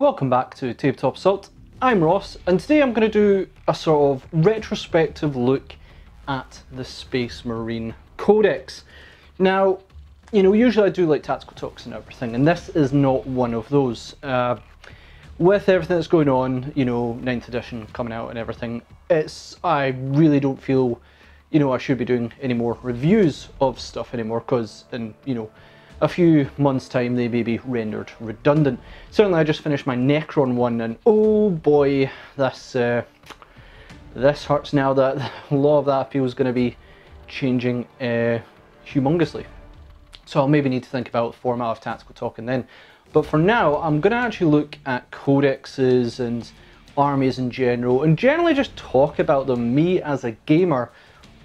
Welcome back to Tabletop Assault. I'm Ross, and today I'm going to do a sort of retrospective look at the Space Marine Codex. Now, usually I do like tactical talks and everything, and this is not one of those. With everything that's going on, 9th edition coming out and everything, I really don't feel, I should be doing any more reviews of stuff anymore, because in, a few months' time they may be rendered redundant. Certainly I just finished my Necron one, and oh boy, this hurts now that a lot of that appeal is going to be changing humongously. So I'll maybe need to think about the format of tactical talking then. But for now, I'm going to actually look at codexes and armies in general, and generally just talk about them. Me as a gamer,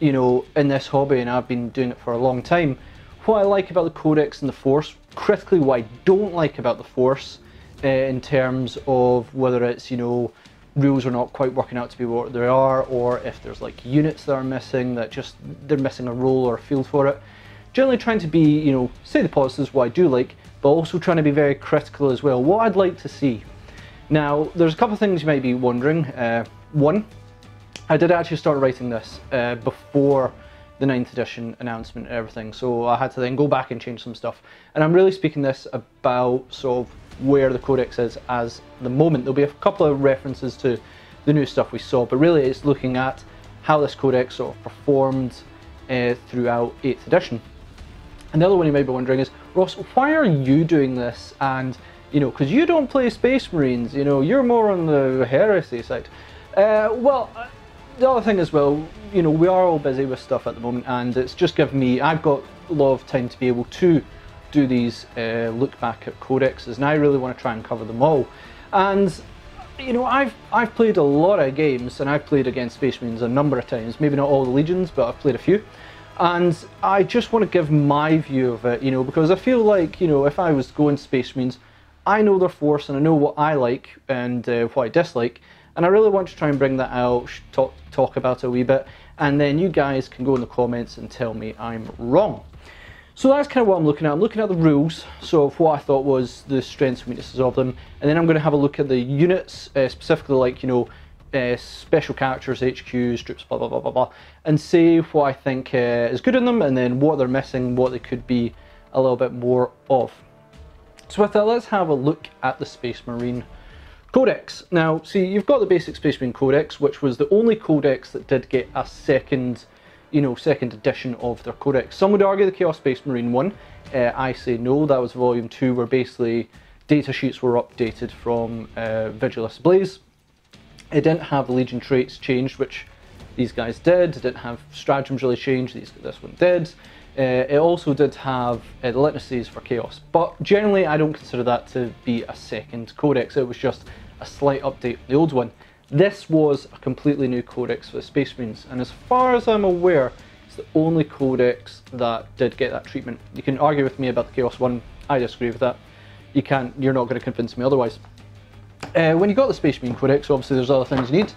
in this hobby, and I've been doing it for a long time, what I like about the Codex and the Force, critically what I don't like about the Force, in terms of whether it's, rules are not quite working out to be what they are, or if there's like units that are missing, that just, they're missing a role or a field for it. Generally trying to be, say the positives, what I do like, but also trying to be very critical as well, what I'd like to see. Now, there's a couple of things you might be wondering. One, I did actually start writing this before the 9th edition announcement and everything, so I had to then go back and change some stuff. And I'm really speaking this about sort of where the Codex is as the moment. There'll be a couple of references to the new stuff we saw, but really it's looking at how this Codex sort of performed throughout 8th edition. And the other one you might be wondering is, Ross, why are you doing this? And, because you don't play Space Marines, you're more on the heresy side. Well, the other thing as well, we are all busy with stuff at the moment, and it's just given me, I've got a lot of time to be able to do these look back at codexes, and I really want to try and cover them all. And I've played a lot of games, and I've played against Space Marines a number of times, maybe not all the legions, but I've played a few. And I just want to give my view of it, because I feel like, if I was going Space Marines, I know their force and I know what I like and what I dislike, and I really want to try and bring that out, talk about it a wee bit, and then you guys can go in the comments and tell me I'm wrong. So that's kind of what I'm looking at. I'm looking at the rules, so of what I thought was the strengths and weaknesses of them, and then I'm going to have a look at the units, specifically like, special characters, HQs, troops, blah, blah, blah, blah, blah, and see what I think is good in them, and then what they're missing, what they could be a little bit more of. So with that, let's have a look at the Space Marine Codex. Now, see, you've got the basic Space Marine Codex, which was the only codex that did get a second edition of their codex. Some would argue the Chaos Space Marine 1. I say no, that was Volume 2, where basically data sheets were updated from Vigilus Blaze. It didn't have the Legion traits changed, which these guys did. It didn't have stratagems really changed, this one did. It also did have the litanies for Chaos, but generally I don't consider that to be a second codex. It was just a slight update of the old one. This was a completely new codex for the Space Marines, and as far as I'm aware, it's the only codex that did get that treatment. You can argue with me about the Chaos one, I disagree with that. You're not going to convince me otherwise. When you got the Space Marine Codex, obviously there's other things you need.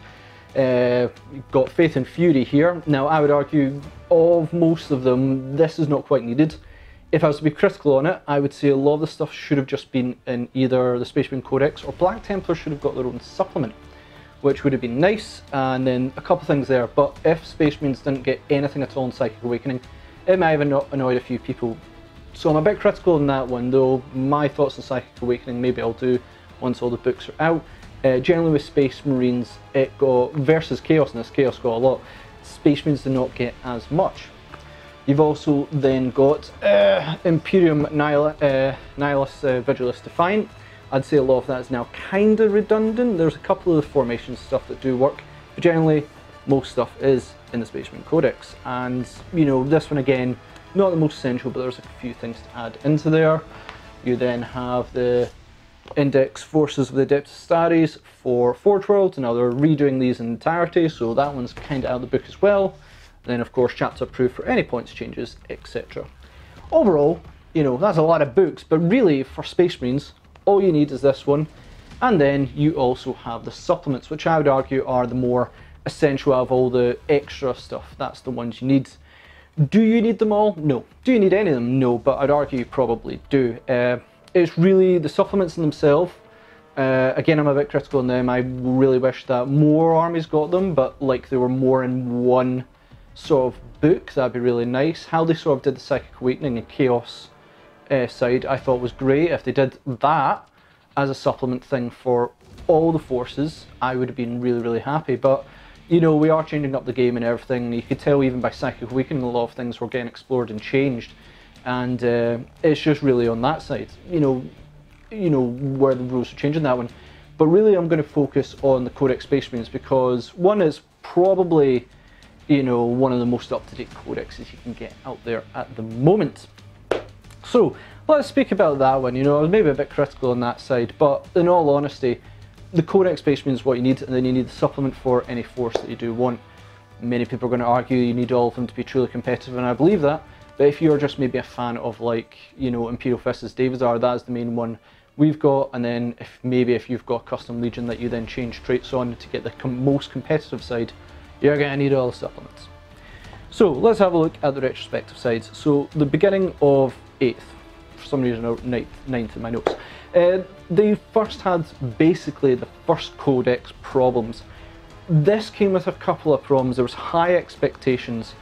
You've got Faith and Fury here. Now I would argue of most of them, this is not quite needed. If I was to be critical on it, I would say a lot of the stuff should have just been in either the Space Marine Codex, or Black Templars should have got their own supplement, which would have been nice. And then a couple things there, but if Space Marines didn't get anything at all in Psychic Awakening, it might have annoyed a few people. So I'm a bit critical on that one, though. My thoughts on Psychic Awakening maybe I'll do once all the books are out. Generally with Space Marines, it got, versus Chaos, and this Chaos got a lot, Space Marines did not get as much. You've also then got Imperium Nihilus Vigilus Defiant. I'd say a lot of that is now kind of redundant. There's a couple of the formation stuff that do work, but generally most stuff is in the Space Marine Codex. And this one again, not the most essential, but there's a few things to add into there. You then have the Index Forces of the Adeptus Astartes for Forge World. Now they're redoing these in entirety, so that one's kind of out of the book as well. Then of course chapter approved for any points changes, etc. Overall, that's a lot of books, but really for Space Marines, all you need is this one. And then you also have the supplements, which I would argue are the more essential out of all the extra stuff. That's the ones you need. Do you need them all? No. Do you need any of them? No, but I'd argue you probably do. It's really the supplements in themselves Again, I'm a bit critical on them. I really wish that more armies got them, but like they were more in one sort of book. That'd be really nice. How they sort of did the Psychic Awakening and Chaos side, I thought was great. If they did that as a supplement thing for all the forces, I would have been really, really happy. But you know, we are changing up the game and everything. And you could tell even by Psychic Awakening, a lot of things were getting explored and changed, and it's just really on that side. You know where the rules are changing that one. But really, I'm going to focus on the Codex Space Marines because one is probably, you know, one of the most up-to-date codexes you can get out there at the moment. So let's speak about that one. You know, I was maybe a bit critical on that side, but in all honesty, the Codex Space Marines is what you need, and then you need the supplement for any force that you do want. Many people are going to argue you need all of them to be truly competitive, and I believe that. But if you're just maybe a fan of, like, you know, Imperial Fists as David's that is the main one we've got, and then if you've got a custom Legion that you then change traits on to get the most competitive side, you're going to need all the supplements. So let's have a look at the retrospective sides. So the beginning of 8th, for some reason I wrote 9th in my notes. They first had basically the first codex problems. This came with a couple of problems. There was high expectations.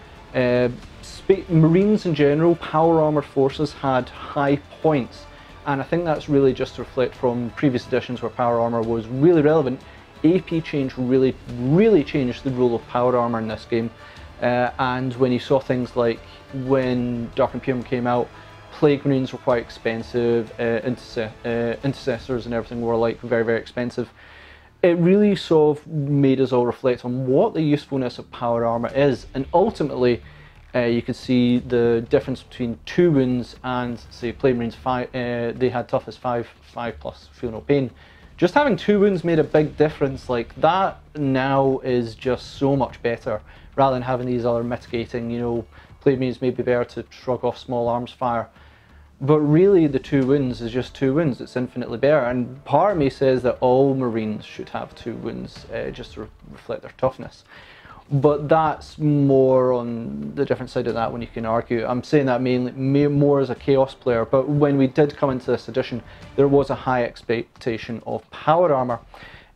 Marines in general, power armor forces had high points, and I think that's really just to reflect from previous editions where power armor was really relevant. AP change really changed the rule of power armor in this game, and when you saw things like when Dark Imperium came out, Plague Marines were quite expensive, Intercessors and everything were like very, very expensive. It really sort of made us all reflect on what the usefulness of power armor is, and ultimately you could see the difference between 2 wounds and, say, Plague Marines 5, they had toughness 5 plus feel no pain. Just having 2 wounds made a big difference. Like, that now is just so much better, rather than having these other mitigating, you know, Plague Marines may be better to shrug off small arms fire. But really, the 2 wounds is just 2 wounds. It's infinitely better. And part of me says that all Marines should have 2 wounds just to reflect their toughness. But that's more on the different side of that when you can argue. I'm saying that mainly more as a Chaos player, but when we did come into this edition, there was a high expectation of power armor.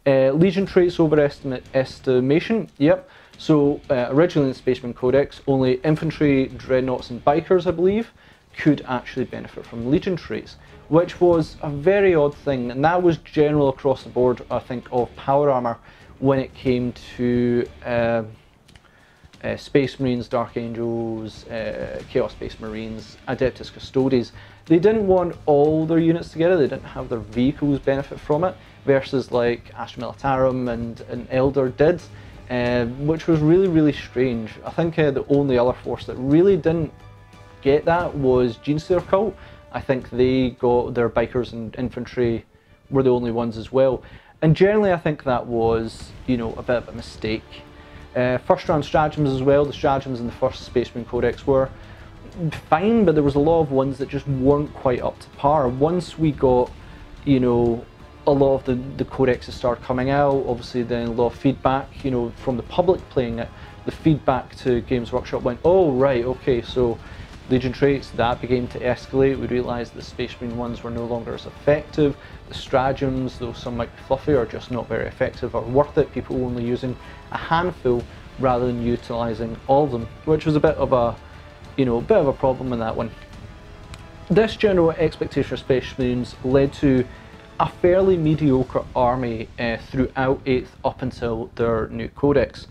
Legion traits overestimation, yep. So originally in the Space Marine Codex, only infantry, dreadnoughts and bikers, I believe, could actually benefit from Legion traits, which was a very odd thing, and that was general across the board, I think, of power armor when it came to Space Marines, Dark Angels, Chaos Space Marines, Adeptus Custodes. They didn't want all their units together, they didn't have their vehicles benefit from it, versus like Astra Militarum and Elder did, which was really, really strange. I think the only other force that really didn't get that was Genestealer Cult. I think they got their bikers and infantry were the only ones as well. And generally I think that was, you know, a bit of a mistake. First round stratagems as well. The stratagems in the first Space Marine Codex were fine, but there was a lot of ones that just weren't quite up to par. Once we got, you know, a lot of the codexes started coming out, obviously then a lot of feedback, you know, from the public playing it, the feedback to Games Workshop went, oh right, okay, so Legion traits, that began to escalate. We realised the Space Marine ones were no longer as effective. The stratagems, though some might be fluffy, are just not very effective or worth it. People only using a handful rather than utilising all of them, which was a bit of a, you know, bit of a problem in that one. This general expectation of Space Marines led to a fairly mediocre army throughout 8th up until their new codex.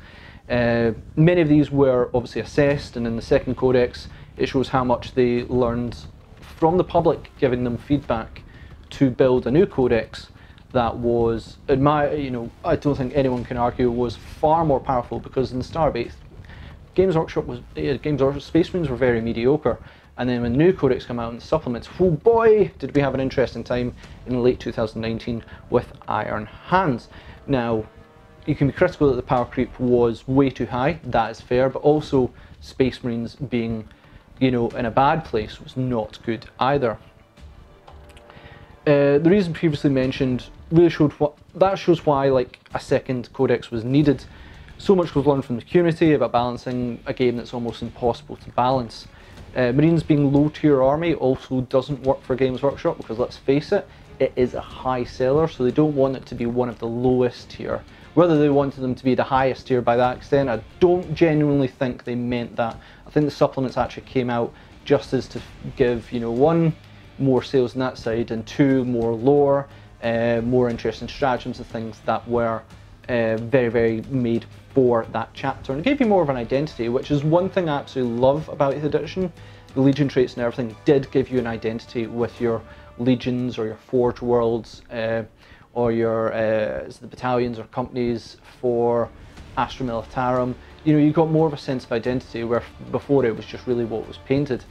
Many of these were obviously assessed, and in the second codex it shows how much they learned from the public giving them feedback to build a new codex that was, in my, you know, I don't think anyone can argue was far more powerful, because in the start of 8th, Games Workshop Space Marines were very mediocre, and then when the new codex came out and supplements, oh boy, did we have an interesting time in late 2019 with Iron Hands. Now, you can be critical that the power creep was way too high, that is fair, but also Space Marines being, you know, in a bad place was not good either. The reason previously mentioned really showed what that shows why like a second codex was needed. So much was learned from the community about balancing a game that's almost impossible to balance. Marines being low tier army also doesn't work for Games Workshop, because let's face it, it is a high seller, so they don't want it to be one of the lowest tier. Whether they wanted them to be the highest tier by that extent, I don't genuinely think they meant that. I think the supplements actually came out just as to give, you know, one, more sales on that side, and two, more lore, more interesting stratagems and things that were very, very made for that chapter. And it gave you more of an identity, which is one thing I absolutely love about 8th edition. The Legion traits and everything did give you an identity with your legions or your forge worlds, or your the battalions or companies for Astra Militarum. You know, you got more of a sense of identity, where before it was just really what was painted.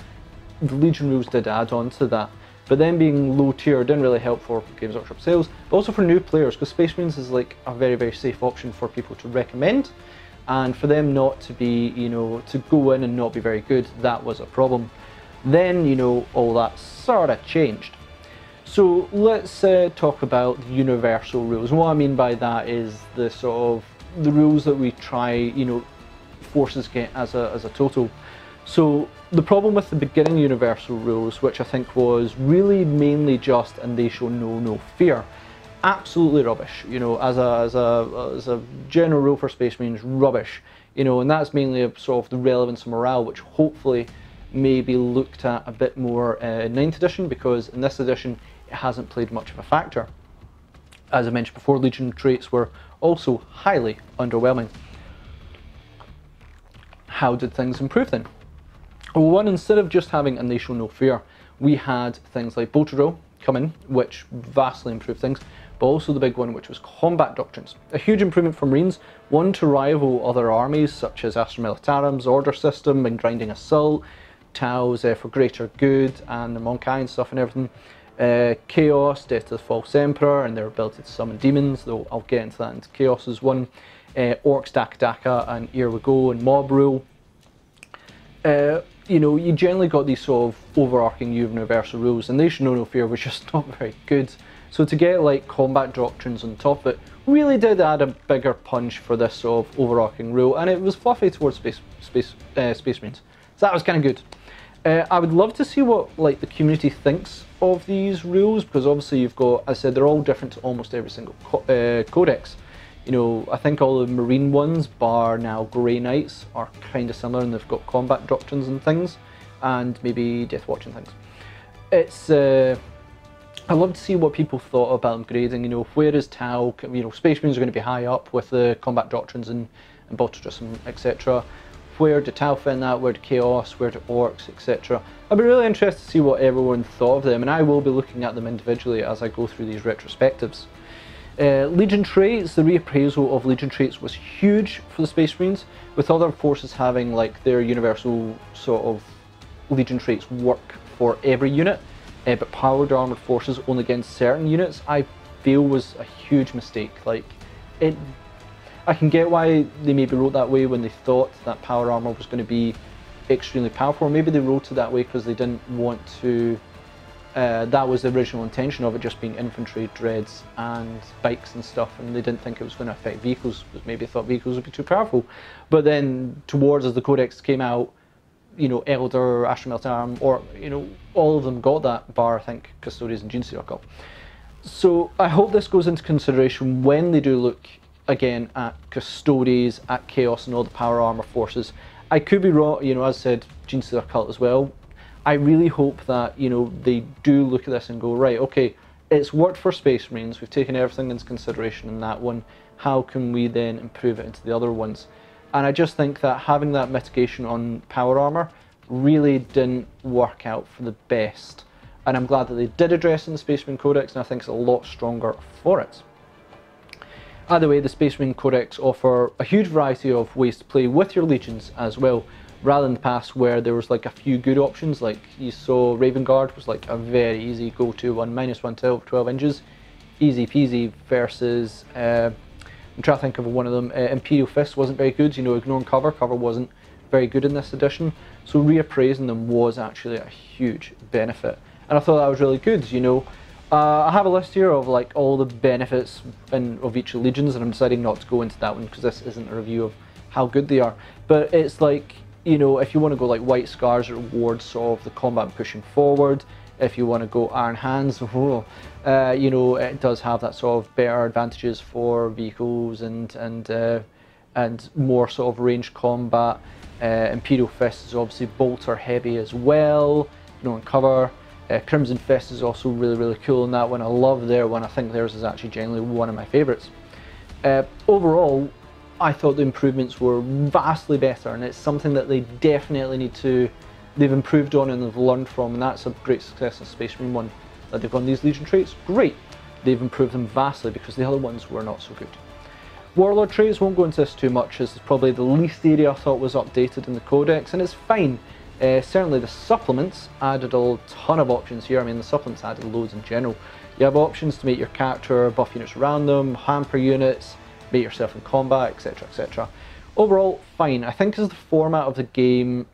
The Legion rules did add on to that, but then being low tier didn't really help for Games Workshop sales, but also for new players, because Space Marines is like a very, very safe option for people to recommend, and for them not to be, you know, to go in and not be very good, that was a problem. Then, you know, all that sort of changed. So let's talk about the universal rules. And what I mean by that is the sort of the rules that we try, you know, forces get as a total. So the problem with the beginning universal rules, which I think was really mainly just, and they show no fear, absolutely rubbish. You know, as a general rule for Space Marines, rubbish. You know, and that's mainly a sort of the relevance of morale, which hopefully may be looked at a bit more in 9th edition, because in this edition it hasn't played much of a factor. As I mentioned before, Legion traits were also highly underwhelming. How did things improve then? Well, one, instead of just having a They Show No Fear, we had things like Bolter Drill come in, which vastly improved things, but also the big one, which was Combat Doctrines. A huge improvement for Marines, one to rival other armies such as Astra Militarum's Order System and Grinding Assault, Tau's for Greater Good and the Monkai stuff and everything. Chaos, Death to the False Emperor and their ability to summon demons, though I'll get into that into Chaos's one. Orcs, Daka, and Here We Go, and Mob Rule. You know, you generally got these sort of overarching universal rules, and They Should Know No Fear was just not very good. So to get like Combat Doctrines on top of it really did add a bigger punch for this sort of overarching rule, and it was fluffy towards Space Marines. So that was kind of good. I would love to see what like the community thinks of these rules, because obviously you've got, as I said, they're all different to almost every single codex. You know, I think all the Marine ones, bar now Grey Knights, are kind of similar, and they've got Combat Doctrines and things, and maybe Death Watch and things. It's I'd love to see what people thought about them grading. You know, where is Tau? You know, Space Marines are going to be high up with the Combat Doctrines and Bolter, etc. Where did Tau fit in that? Where did Chaos? Where did Orcs, etc. I'd be really interested to see what everyone thought of them, and I will be looking at them individually as I go through these retrospectives. Legion traits, the reappraisal of Legion traits was huge for the Space Marines, with other forces having like their universal sort of Legion traits work for every unit, but powered armoured forces only against certain units, I feel was a huge mistake. Like, I can get why they maybe wrote that way when they thought that power armour was going to be extremely powerful, or maybe they wrote it that way because they didn't want to, that was the original intention of it just being infantry, dreads and bikes and stuff, and they didn't think it was going to affect vehicles, because maybe they thought vehicles would be too powerful. But then towards, as the codex came out, you know, Elder, Astra Militarum, or, you know, all of them got that, bar I think Custodians and Genestealer got. So I hope this goes into consideration when they do look again at Custodes, at Chaos and all the power armor forces. I could be wrong, you know, as I said, Genestealer Cult as well. I really hope that, you know, they do look at this and go, right, okay, it's worked for Space Marines, we've taken everything into consideration in that one, how can we then improve it into the other ones? And I just think that having that mitigation on power armor really didn't work out for the best. And I'm glad that they did address it in the Space Marine Codex, and I think it's a lot stronger for it. Either way, the Space Marine Codex offer a huge variety of ways to play with your legions as well, rather than the past where there was like a few good options. Like you saw Raven Guard was like a very easy go-to one, -1 12 inches, easy peasy, versus I'm trying to think of one of them. Imperial Fist wasn't very good, you know, ignoring cover wasn't very good in this edition, so reappraising them was actually a huge benefit, and I thought that was really good. You know, I have a list here of like all the benefits of each of the legions, and I'm deciding not to go into that one because this isn't a review of how good they are, but it's like, you know, if you want to go like White Scars, it rewards sort of the combat pushing forward. if you want to go iron hands. You know, it does have that sort of better advantages for vehicles and more sort of ranged combat. Imperial Fist is obviously bolter heavy as well, you know, in cover. Crimson Fist is also really, really cool in that one. I love their one. I think theirs is actually generally one of my favourites. Overall, I thought the improvements were vastly better, and it's something that they definitely need to, they've improved on and they've learned from, and that's a great success in Space Marine 1. That they've gone these Legion traits, great. They've improved them vastly because the other ones were not so good. Warlord traits, won't go into this too much, as it's probably the least area I thought was updated in the Codex, and it's fine. Certainly the supplements added a ton of options here. I mean, the supplements added loads in general. You have options to make your character buff units around them, hamper units, make yourself in combat, etc, etc. Overall, fine. I think as the format of the game,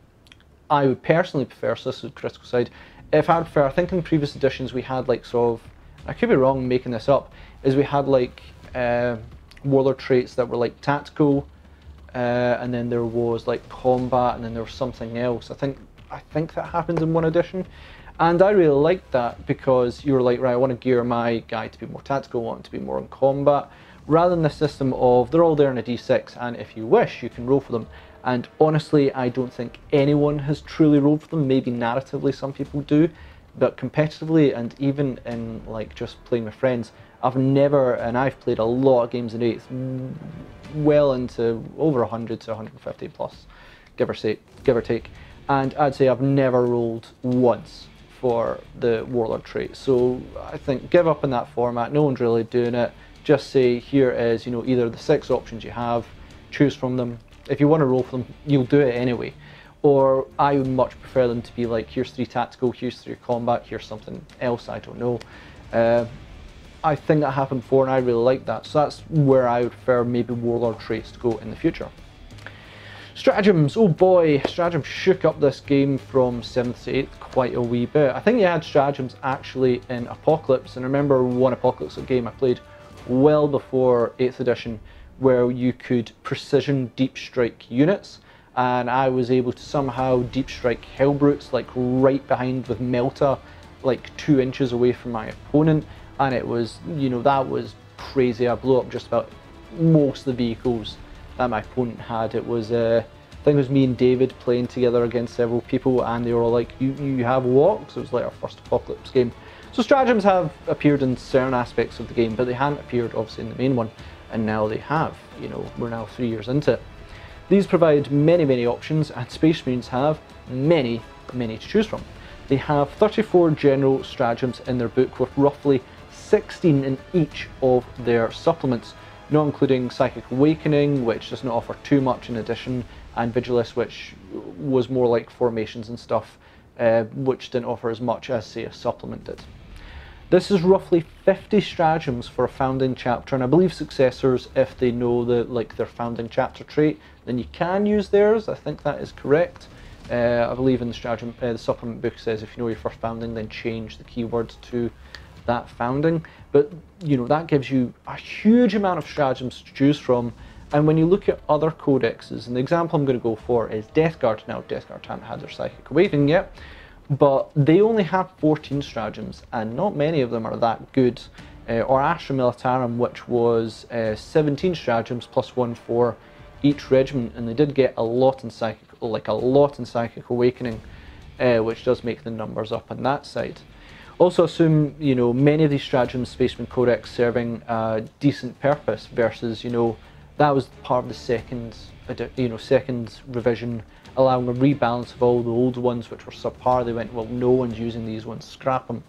I would personally prefer, so this is the critical side, if I prefer, I think in previous editions we had like sort of, I could be wrong making this up, is we had like warlord traits that were like tactical, and then there was like combat, and then there was something else. I think that happened in one edition, and I really liked that because you were like, right, I want to gear my guy to be more tactical, I want him to be more in combat, rather than the system of they're all there in a d6, and if you wish you can roll for them. And honestly, I don't think anyone has truly rolled for them. Maybe narratively some people do, but competitively and even in like just playing with friends, I've never, and I've played a lot of games in 8th, well into over 100 to 150 plus, give or take, and I'd say I've never rolled once for the warlord trait. So I think give up on that format, no one's really doing it. Just say here is, you know, either the 6 options you have, choose from them. If you want to roll for them, you'll do it anyway. Or I would much prefer them to be like, here's 3 tactical, here's 3 combat, here's something else, I don't know. I think that happened before and I really like that. So that's where I would prefer maybe warlord traits to go in the future. Stratagems, oh boy, Stratagems shook up this game from 7th to 8th quite a wee bit. I think you had Stratagems actually in Apocalypse, and I remember one Apocalypse game I played well before 8th edition, where you could precision deep strike units, and I was able to somehow deep strike Hellbrutes like right behind with Melta, like 2 inches away from my opponent, and it was, you know, that was crazy. I blew up just about most of the vehicles that my opponent had. It was, I think it was me and David playing together against several people, and they were all like, you have walks? It was like our first Apocalypse game. So stratagems have appeared in certain aspects of the game, but they hadn't appeared obviously in the main one, and now they have. You know, we're now 3 years into it. These provide many, many options, and Space Marines have many, many to choose from. They have 34 general stratagems in their book, with roughly 16 in each of their supplements, not including Psychic Awakening, which does not offer too much in addition, and Vigilus, which was more like formations and stuff, which didn't offer as much as, say, a supplement did. This is roughly 50 stratagems for a founding chapter, and I believe successors, if they know like their founding chapter trait, then you can use theirs. I think that is correct. I believe in the stratagem, the supplement book says if you know your first founding, then change the keywords to that founding. But you know, that gives you a huge amount of stratagems to choose from. And when you look at other codexes, and the example I'm going to go for is Death Guard. Now, Death Guard haven't had their Psychic Awakening yet, but they only have 14 stratagems, and not many of them are that good. Or Astra Militarum, which was 17 stratagems plus 1 for each regiment, and they did get a lot in Psychic, Psychic Awakening, which does make the numbers up on that side. Also assume, you know, many of these stratagems Spaceman Codex serving a decent purpose versus, you know, that was part of the second revision, allowing a rebalance of all the old ones which were subpar. They went, well, no one's using these ones, scrap them,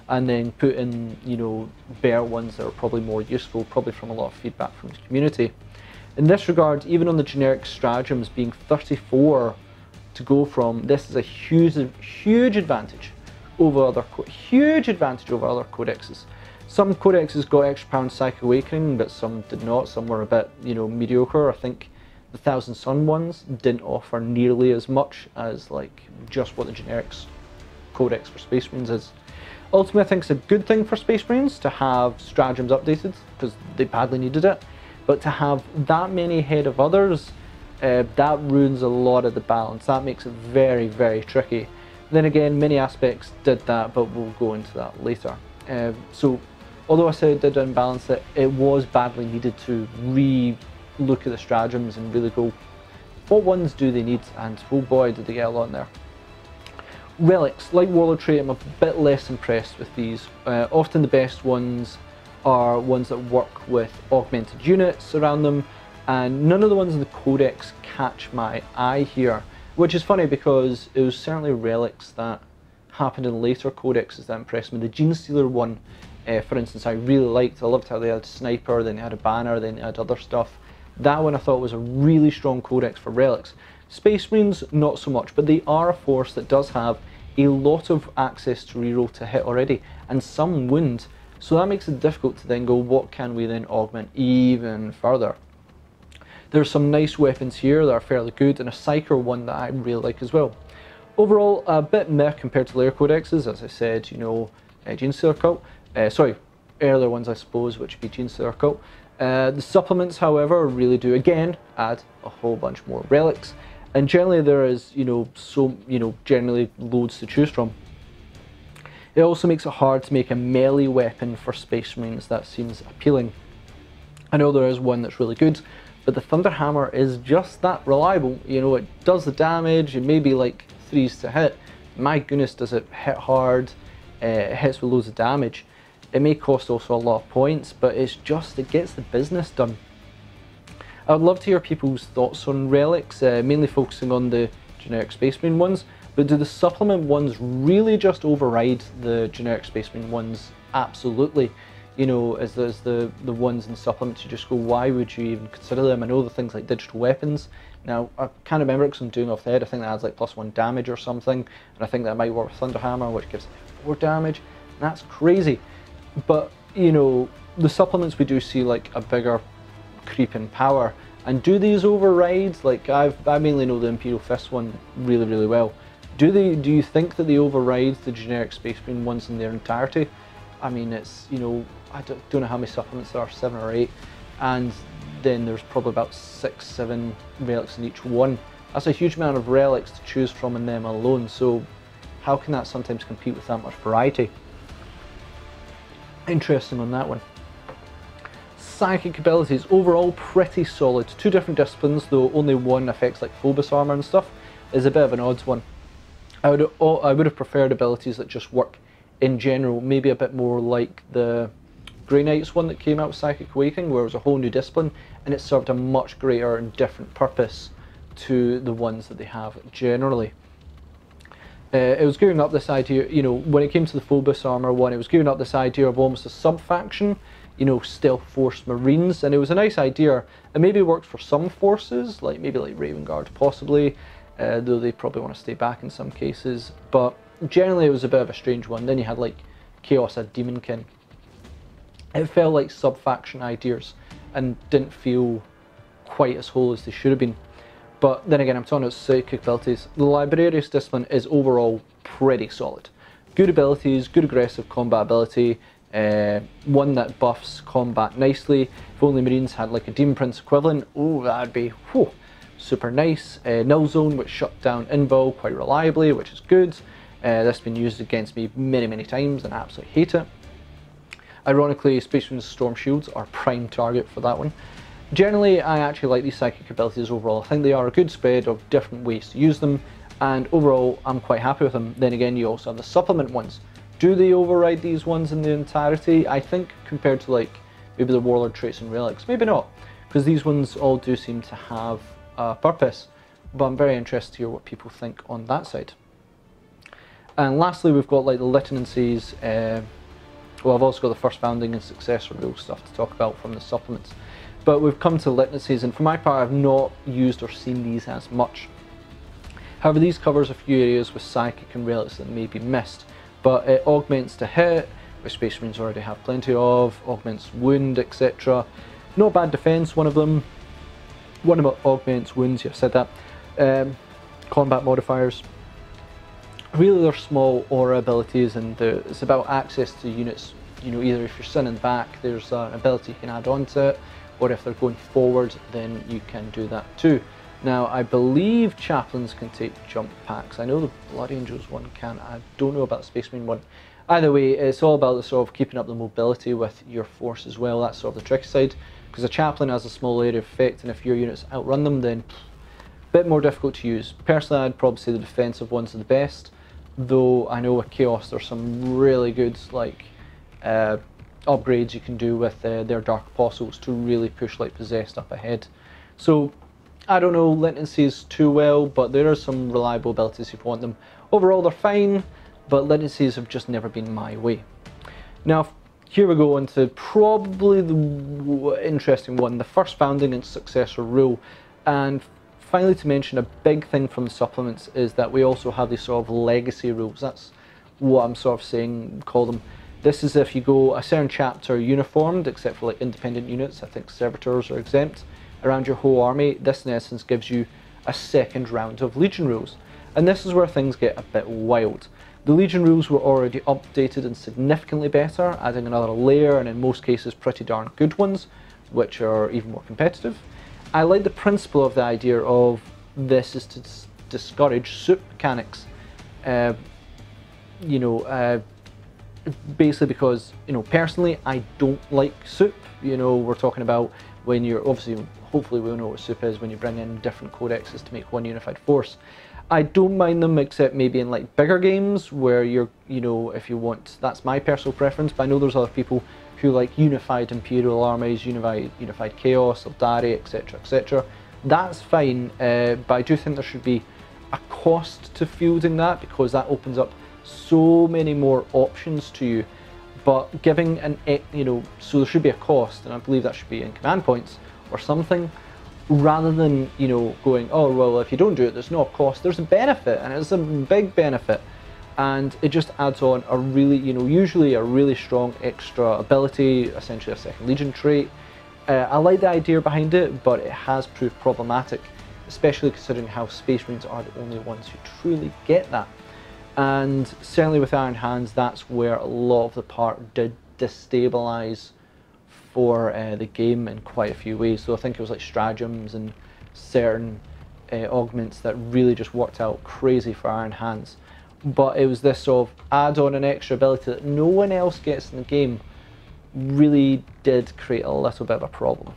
and then put in, you know, better ones that are probably more useful, probably from a lot of feedback from the community. In this regard, even on the generic stratagems being 34 to go from, this is a huge advantage over other codexes. Some codexes got extra power in Psychic Awakening, but some did not. Some were a bit, you know, mediocre. I think the Thousand Sun ones didn't offer nearly as much as like just what the generics codex for Space Marines is. Ultimately, I think it's a good thing for Space Marines to have stratagems updated, because they badly needed it. But to have that many ahead of others, that ruins a lot of the balance. That makes it very, very tricky. Then again, many aspects did that, but we'll go into that later. So although I said it did unbalance it, it was badly needed to re-look at the stratagems and really go, what ones do they need? And oh boy, did they get a lot in there. Relics, like Warlord trait, I'm a bit less impressed with these. Often the best ones are ones that work with augmented units around them, and none of the ones in the Codex catch my eye here, which is funny because it was certainly relics that happened in later Codexes that impressed me. The Genestealer one, for instance, I really liked. I loved how they had a sniper, then they had a banner, then they had other stuff. That one I thought was a really strong Codex for relics. Space Marines, not so much, but they are a force that does have a lot of access to reroll to hit already, and some wound, so that makes it difficult to then go, what can we then augment even further? There's some nice weapons here that are fairly good, and a Psyker one that I really like as well. Overall, a bit meh compared to later codexes, as I said, you know, Genestealer Cult, sorry, earlier ones I suppose, which would be Genestealer Cult. The supplements, however, really do again add a whole bunch more relics, and generally there is, generally loads to choose from. It also makes it hard to make a melee weapon for Space Marines that seems appealing. I know there is one that's really good, but the Thunder Hammer is just that reliable. You know, it does the damage, it may be like 3s to hit. My goodness, does it hit hard, it hits with loads of damage. It may cost also a lot of points, but it gets the business done. I would love to hear people's thoughts on relics, mainly focusing on the generic Space Marine ones, but do the supplement ones really just override the generic Space Marine ones? Absolutely. You know, as there's the ones in supplements, you just go, why would you even consider them? I know the things like digital weapons. Now, I can't remember because I'm doing off the head. I think that adds like +1 damage or something, and I think that might work with Thunder Hammer, which gives 4 damage. That's crazy. But, you know, the supplements we do see like a bigger creep in power. And do these override? Like, I mainly know the Imperial Fist one really, really well. Do you think that they override the generic Space Marine ones in their entirety? I mean, it's, you know, I don't know how many supplements there are, 7 or 8, and then there's probably about 6, 7 relics in each one. That's a huge amount of relics to choose from in them alone, so how can that sometimes compete with that much variety? Interesting on that one. Psychic abilities, overall pretty solid. 2 different disciplines, though only one affects like Phobos armor and stuff, is a bit of an odds one. I would have preferred abilities that just work in general, maybe a bit more like the Grey Knights one that came out with Psychic Awakening, where it was a whole new discipline and it served a much greater and different purpose to the ones that they have generally. It was gearing up this idea, you know, when it came to the Phobos armor one, it was gearing up this idea of almost a sub-faction, you know, Stealth Force Marines, and it was a nice idea. It maybe worked for some forces, like maybe like Raven Guard possibly, though they probably want to stay back in some cases, but generally it was a bit of a strange one. Then you had like Chaos had Demonkin. It felt like sub-faction ideas and didn't feel quite as whole as they should have been. But then again, I'm talking about psychic abilities. The Librarius discipline is overall pretty solid. Good abilities, good aggressive combat ability, one that buffs combat nicely. If only Marines had like a Demon Prince equivalent, oh, that'd be whew, super nice. Null Zone, which shut down invul quite reliably, which is good. That's been used against me many, many times and I absolutely hate it. Ironically, Space Marine's Storm Shields are prime target for that one. Generally, I actually like these psychic abilities overall. I think they are a good spread of different ways to use them, and overall, I'm quite happy with them. Then again, you also have the supplement ones. Do they override these ones in the entirety? I think compared to like maybe the Warlord traits and relics, maybe not, because these ones all do seem to have a purpose. But I'm very interested to hear what people think on that side. And lastly, we've got like the lieutenancies. Well, I've also got the first founding and successor rule stuff to talk about from the supplements. But we've come to lieutenancies, and for my part, I've not used or seen these as much. However, these covers a few areas with psychic and relics that may be missed. But it augments to hit, which Space Marines already have plenty of, augments wound, etc. Not bad defense, one of them. One of them augments wounds, yeah, I said that. Combat modifiers. Really, they're small aura abilities, and it's about access to units. You know, either if you're sitting back, there's an ability you can add on to it, or if they're going forward, then you can do that too. Now, I believe chaplains can take jump packs. I know the Blood Angels one can. I don't know about the Space Marine one. Either way, it's all about the sort of keeping up the mobility with your force as well. That's sort of the tricky side, because a chaplain has a small area of effect, and if your units outrun them, then a bit more difficult to use. Personally, I'd probably say the defensive ones are the best, though I know with Chaos there's some really good like upgrades you can do with their Dark Apostles to really push like Possessed up ahead. So I don't know Leniencies too well, but there are some reliable abilities if you want them. Overall they're fine, but Leniencies have just never been my way. Now here we go into probably the interesting one, the first founding and successor rule. And finally, to mention a big thing from the supplements is that we also have these sort of legacy rules. That's what I'm sort of saying, call them. This is if you go a certain chapter uniformed, except for like independent units, I think servitors are exempt, around your whole army. This in essence gives you a second round of Legion rules. And this is where things get a bit wild. The Legion rules were already updated and significantly better, adding another layer and in most cases pretty darn good ones, which are even more competitive. I like the principle of the idea of this is to discourage soup mechanics. Basically because, personally I don't like soup. We're talking about when you're obviously, hopefully we'll know what soup is when you bring in different codexes to make one unified force. I don't mind them except maybe in like bigger games where you're, if you want, that's my personal preference, but I know there's other people who like unified Imperial armies, unified Chaos, Eldari, etc, etc. That's fine, but I do think there should be a cost to fielding that, because that opens up so many more options to you. But giving so there should be a cost, and I believe that should be in command points or something, rather than going, oh well, if you don't do it there's no cost. There's a benefit, and it's a big benefit, and it just adds on a really, usually a really strong extra ability, essentially a second Legion trait. I like the idea behind it, but it has proved problematic, especially considering how Space Marines are the only ones who truly get that. And certainly with Iron Hands, that's where a lot of the part did destabilise for the game in quite a few ways. So I think it was like stratagems and certain augments that really just worked out crazy for Iron Hands. But it was this sort of add-on and extra ability that no one else gets in the game really did create a little bit of a problem.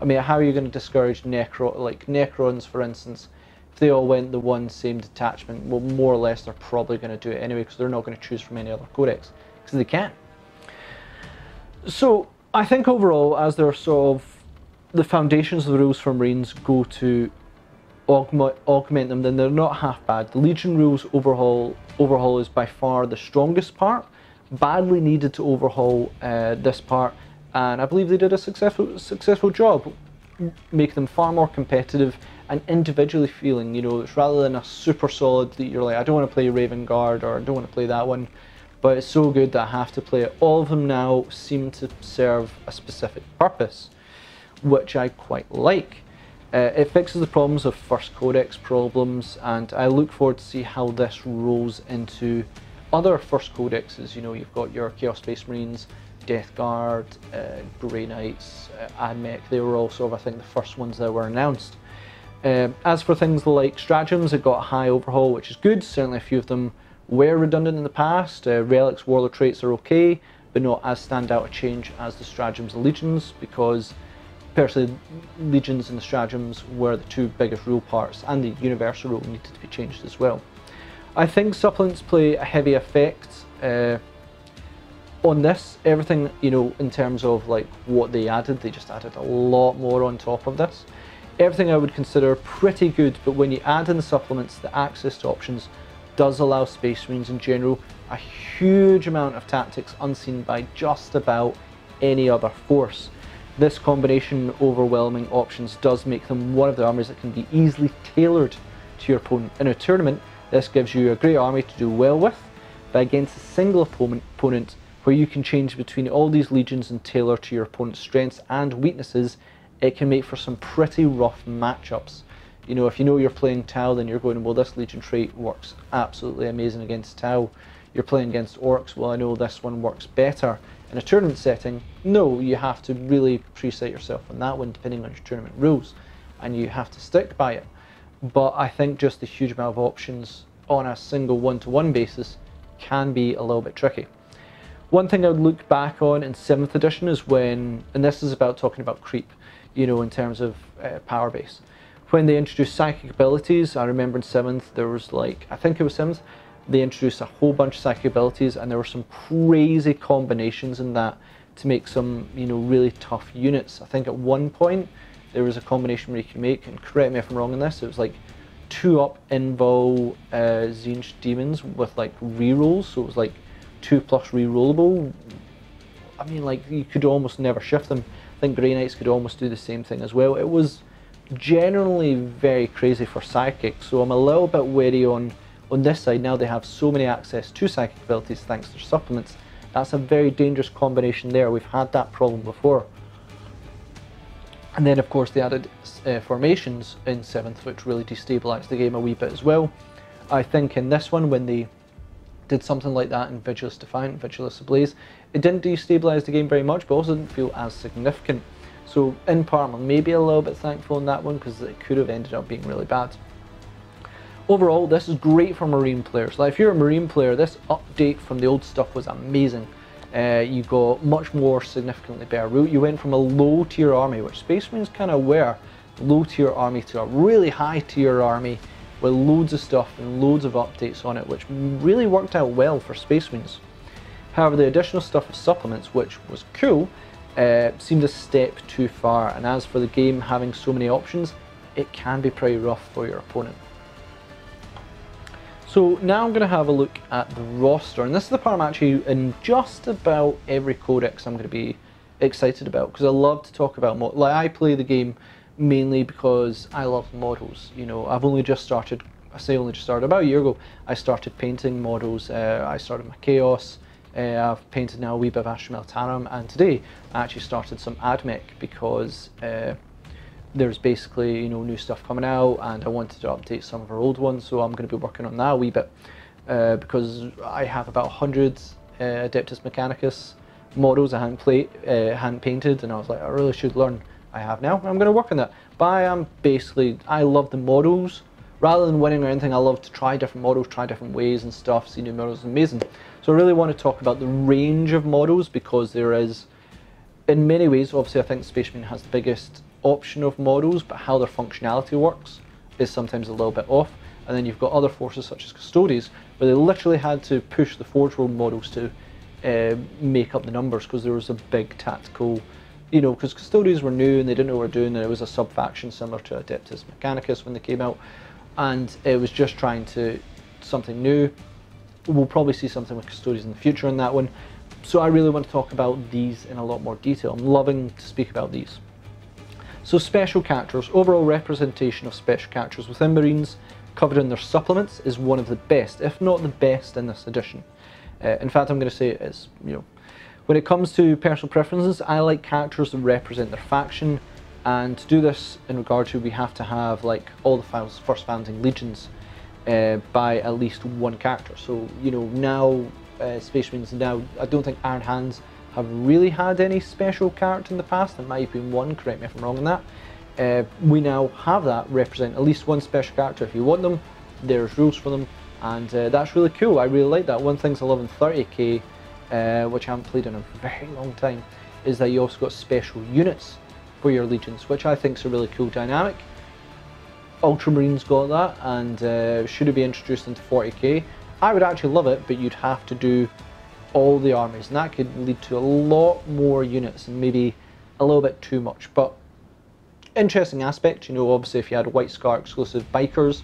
I mean, how are you going to discourage Necrons, for instance? If they all went the one same detachment, well, more or less they're probably going to do it anyway, because they're not going to choose from any other codex, because they can't. So I think overall, as they're sort of the foundations of the rules for Marines go to augment them, then they're not half bad. The Legion rules overhaul is by far the strongest part. Badly needed to overhaul this part, and I believe they did a successful job, making them far more competitive and individually feeling, it's rather than a super solid that you're like, I don't want to play Raven Guard, or I don't want to play that one, but it's so good that I have to play it. All of them now seem to serve a specific purpose, which I quite like. It fixes the problems of First Codex problems, and I look forward to see how this rolls into other First Codexes. You've got your Chaos Space Marines, Death Guard, Grey Knights, Admech. They were all sort of, I think, the first ones that were announced. As for things like Stratagems, it got a high overhaul, which is good. Certainly a few of them were redundant in the past. Relics, Warlord traits are okay, but not as standout a change as the Stratagems and Legions, because personally Legions and the Stratagems were the two biggest rule parts, and the Universal rule needed to be changed as well. I think supplements play a heavy effect on this. Everything, in terms of like what they just added a lot more on top of this. Everything I would consider pretty good, but when you add in the supplements, the access to options does allow Space Marines in general a huge amount of tactics unseen by just about any other force. This combination of overwhelming options does make them one of the armies that can be easily tailored to your opponent. In a tournament, this gives you a great army to do well with, but against a single opponent where you can change between all these legions and tailor to your opponent's strengths and weaknesses, it can make for some pretty rough matchups. If you know you're playing Tau, then you're going, well, this Legion trait works absolutely amazing against Tau. You're playing against Orcs, well, I know this one works better. In a tournament setting, no, you have to really preset yourself on that one depending on your tournament rules, and you have to stick by it. but I think just the huge amount of options on a single one-to-one basis can be a little bit tricky. One thing I would look back on in 7th edition is when, and this is about talking about creep, you know, in terms of power base. When they introduced psychic abilities, I remember in 7th there was like, I think it was 7th, they introduced a whole bunch of psychic abilities, and there were some crazy combinations in that to make some, you know, really tough units. I think at one point there was a combination where you can make, and correct me if I'm wrong on this, it was like 2-up invul Zinj demons with like rerolls, so it was like 2+ rerollable. I mean, like, you could almost never shift them. I think Grey Knights could almost do the same thing as well. It was generally very crazy for psychic, so I'm a little bit wary on this side. Now they have so many access to psychic abilities thanks to their supplements. That's a very dangerous combination there. We've had that problem before. And then of course they added formations in 7th, which really destabilised the game a wee bit as well. I think in this one, when they did something like that in Vigilus Defiant, Vigilus Ablaze, it didn't destabilise the game very much, but also didn't feel as significant. So in part I'm maybe a little bit thankful in that one, because it could have ended up being really bad. Overall, this is great for Marine players. Like, if you're a Marine player, this update from the old stuff was amazing. You got much more significantly better route. You went from a low tier army, which Space Marines kind of were, low tier army, to a really high tier army with loads of stuff and loads of updates on it, which really worked out well for Space Marines. However, the additional stuff of supplements, which was cool, seemed a step too far, and as for the game having so many options, it can be pretty rough for your opponent. So now I'm going to have a look at the roster, and this is the part I'm actually, in just about every codex I'm going to be excited about, because I love to talk about models. Like, I play the game mainly because I love models. You know, I've only just started, I say only just started, about a year ago, I started painting models. I started my Chaos, I've painted now a wee bit of Ashram Eltarum, and today I actually started some AdMech because there's basically, you know, new stuff coming out, and I wanted to update some of our old ones, so I'm going to be working on that a wee bit because I have about 100 Adeptus Mechanicus models I hadn't painted, and I was like, I really should learn. I have now. I'm going to work on that. But I am basically, I love the models. Rather than winning or anything, I love to try different models, try different ways and stuff, see new models, amazing. So I really want to talk about the range of models, because there is, in many ways, obviously I think Space Marine has the biggest option of models, but how their functionality works is sometimes a little bit off. And then you've got other forces such as Custodes, where they literally had to push the Forge World models to make up the numbers, because there was a big tactical, you know, because Custodes were new and they didn't know what they were doing, and it was a sub-faction similar to Adeptus Mechanicus when they came out, and it was just trying to, something new. We'll probably see something with Custodes in the future in that one. So I really want to talk about these in a lot more detail. I'm loving to speak about these. So special characters, overall representation of special characters within Marines covered in their supplements is one of the best, if not the best, in this edition. In fact, I'm going to say it is. You know, when it comes to personal preferences, I like characters that represent their faction, and to do this in regard to, we have to have like all the first founding legions by at least one character. So, you know, now Space Marines, now I don't think Iron Hands have really had any special character in the past. There might have been one, correct me if I'm wrong on that. We now have that represent at least one special character. If you want them, there's rules for them, and that's really cool. I really like that. One thing I love in 30k, which I haven't played in a very long time, is that you also got special units for your legions, which I think is a really cool dynamic. Ultramarines got that, and should it be introduced into 40k, I would actually love it, but you'd have to do all the armies, and that could lead to a lot more units and maybe a little bit too much. But interesting aspect, you know, obviously if you had White Scar exclusive bikers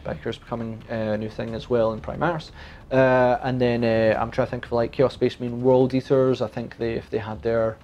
becoming a new thing as well in Primaris, and then I'm trying to think of like Chaos Space Marine World Eaters. I think if they had their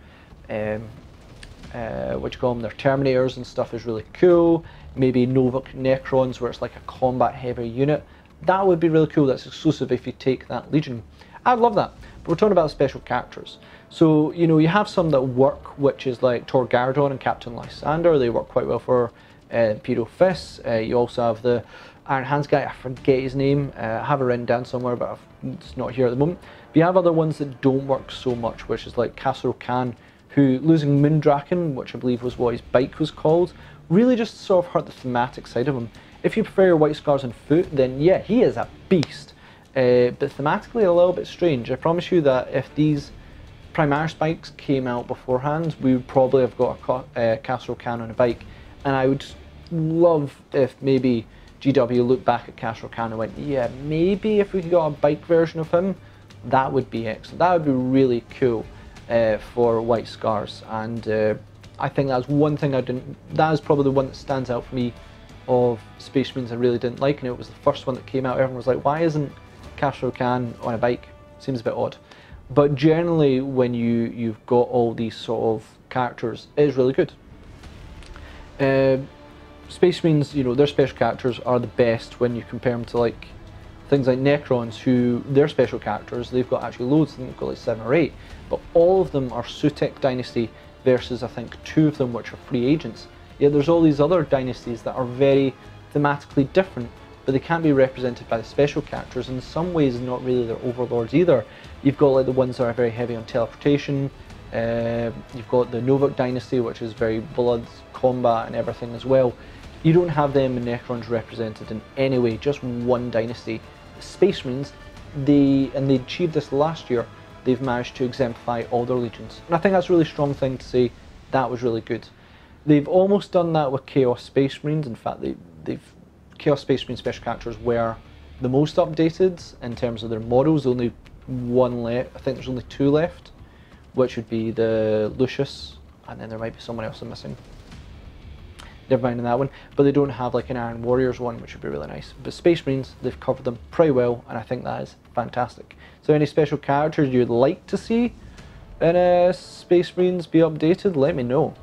what you call them, their Terminators and stuff, is really cool. Maybe Novuk Necrons, where it's like a combat heavy unit. That would be really cool. That's exclusive if you take that legion. I'd love that. But we're talking about special characters. So, you know, you have some that work, which is like Tor Gardon and Captain Lysander. They work quite well for Imperial Fists. You also have the Iron Hands guy, I forget his name. I have it written down somewhere, but it's not here at the moment. But you have other ones that don't work so much, which is like Castle Khan, who, losing Moondraken, which I believe was what his bike was called, really just sort of hurt the thematic side of him. If you prefer your White Scars on foot, then yeah, he is a beast. But thematically a little bit strange. I promise you that if these Primaris bikes came out beforehand, we would probably have got a Castle Can on a bike. And I would love if maybe GW looked back at Castle Can and went, yeah, maybe if we could get a bike version of him, that would be excellent. That would be really cool for White Scars. And I think that's one thing that is probably the one that stands out for me of Space Marines I really didn't like, and it was the first one that came out. Everyone was like, why isn't Castle Can on a bike? Seems a bit odd. But generally, when you've got all these sort of characters, it is really good. Space Marines, you know, their special characters are the best when you compare them to like things like Necrons, who their special characters, they've got actually loads. I think they've got like 7 or 8, but all of them are Sutek Dynasty versus I think 2 of them which are free agents. Yet there's all these other dynasties that are very thematically different, but they can't be represented by the special characters. In some ways, not really their overlords either. You've got like the ones that are very heavy on teleportation. You've got the Novak dynasty, which is very blood, combat, and everything as well. You don't have them in Necrons represented in any way. Just one dynasty. The Space Marines, they achieved this last year. They've managed to exemplify all their legions, and I think that's a really strong thing to say. That was really good. They've almost done that with Chaos Space Marines. In fact, Chaos Space Marine special characters were the most updated in terms of their models. Only one left. I think there's only 2 left, which would be the Lucius, and then there might be someone else I'm missing. Never mind on that one. But they don't have like an Iron Warriors one, which would be really nice. But Space Marines, they've covered them pretty well, and I think that is fantastic. So any special characters you'd like to see in Space Marines be updated, let me know.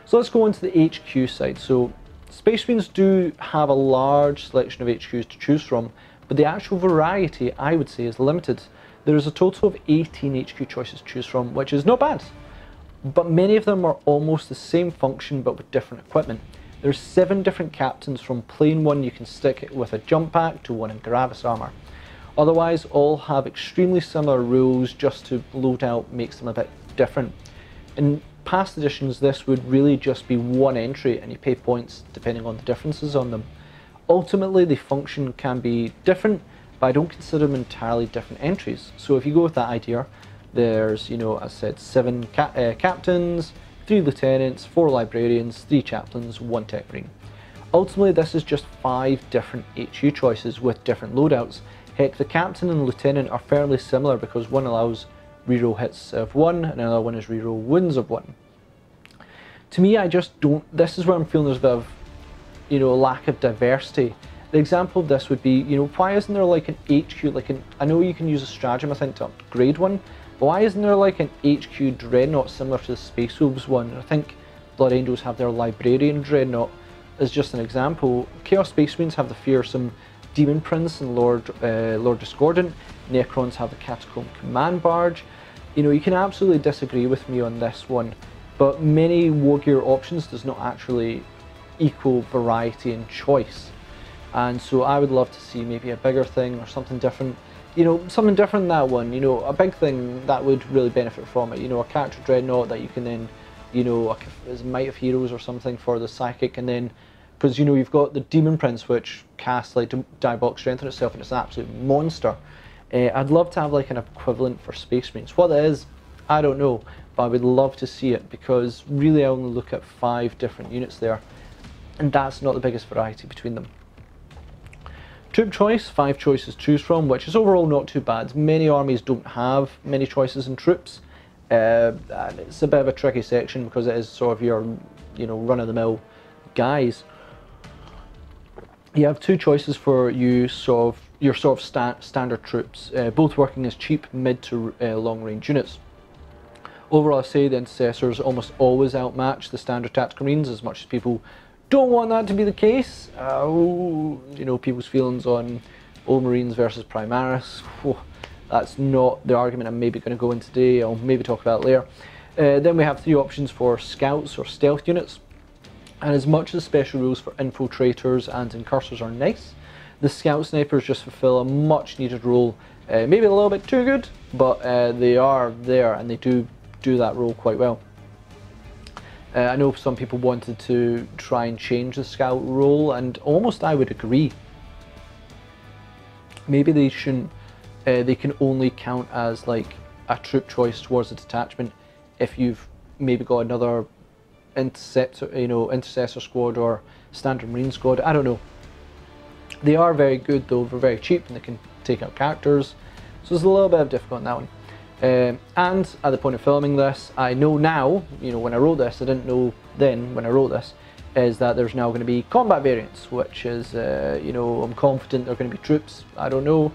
So let's go into the HQ side. So Space Marines do have a large selection of HQs to choose from, but the actual variety, I would say, is limited. There is a total of 18 HQ choices to choose from, which is not bad. But many of them are almost the same function, but with different equipment. There's 7 different captains, from plain one you can stick it with a jump pack to one in Gravis armor. Otherwise, all have extremely similar rules, just to load out makes them a bit different. In past editions, this would really just be one entry, and you pay points depending on the differences on them. Ultimately, the function can be different, but I don't consider them entirely different entries. So if you go with that idea, there's, you know, as I said, 7 captains, 3 lieutenants, 4 librarians, 3 chaplains, 1 tech marine. Ultimately, this is just 5 different HU choices with different loadouts. Heck, the captain and lieutenant are fairly similar because one allows reroll hits of 1 and another one is reroll wounds of 1. To me, I just don't, this is where I'm feeling there's a bit of, you know, lack of diversity. The example of this would be, you know, why isn't there like an HQ, like an, I know you can use a stratagem, I think, to upgrade one, but why isn't there like an HQ Dreadnought similar to the Space Wolves one? I think Blood Angels have their Librarian Dreadnought as just an example. Chaos Space Marines have the fearsome Demon Prince and Lord Discordant. Necrons have the Catacomb Command Barge. You know, you can absolutely disagree with me on this one, but many war gear options does not actually equal variety and choice. And so I would love to see maybe a bigger thing or something different. You know, something different than that one, you know, a big thing that would really benefit from it. You know, a character Dreadnought that you can then, you know, as Might of Heroes or something for the Psychic, and then, because, you know, you've got the Demon Prince, which casts like Diabolic Strength on itself, and it's an absolute monster. I'd love to have like an equivalent for Space Marines. What that is, I don't know, but I would love to see it, because really I only look at 5 different units there, and that's not the biggest variety between them. Troop choice, 5 choices to choose from, which is overall not too bad. Many armies don't have many choices in troops, and it's a bit of a tricky section because it is sort of your, you know, run-of-the-mill guys. You have 2 choices for your sort of standard troops, both working as cheap mid to long-range units. Overall, I say the Intercessors almost always outmatch the standard tactical marines, as much as people don't want that to be the case. You know, people's feelings on old Marines versus Primaris. That's not the argument I'm maybe going to go in today. I'll maybe talk about it later. Then we have 3 options for scouts or stealth units. And as much as special rules for infiltrators and incursors are nice, the scout snipers just fulfill a much needed role. Maybe a little bit too good, but they are there and they do that role quite well. I know some people wanted to try and change the scout role, and almost I would agree. Maybe they shouldn't, they can only count as like a troop choice towards a detachment if you've maybe got another intercessor squad or standard marine squad. I don't know. They are very good though, they're very cheap and they can take out characters, so there's a little bit of difficult on that one. And at the point of filming this, I know now, when I wrote this, I didn't know then when I wrote this, is that there's now going to be combat variants, which is, I'm confident they're going to be troops. I don't know,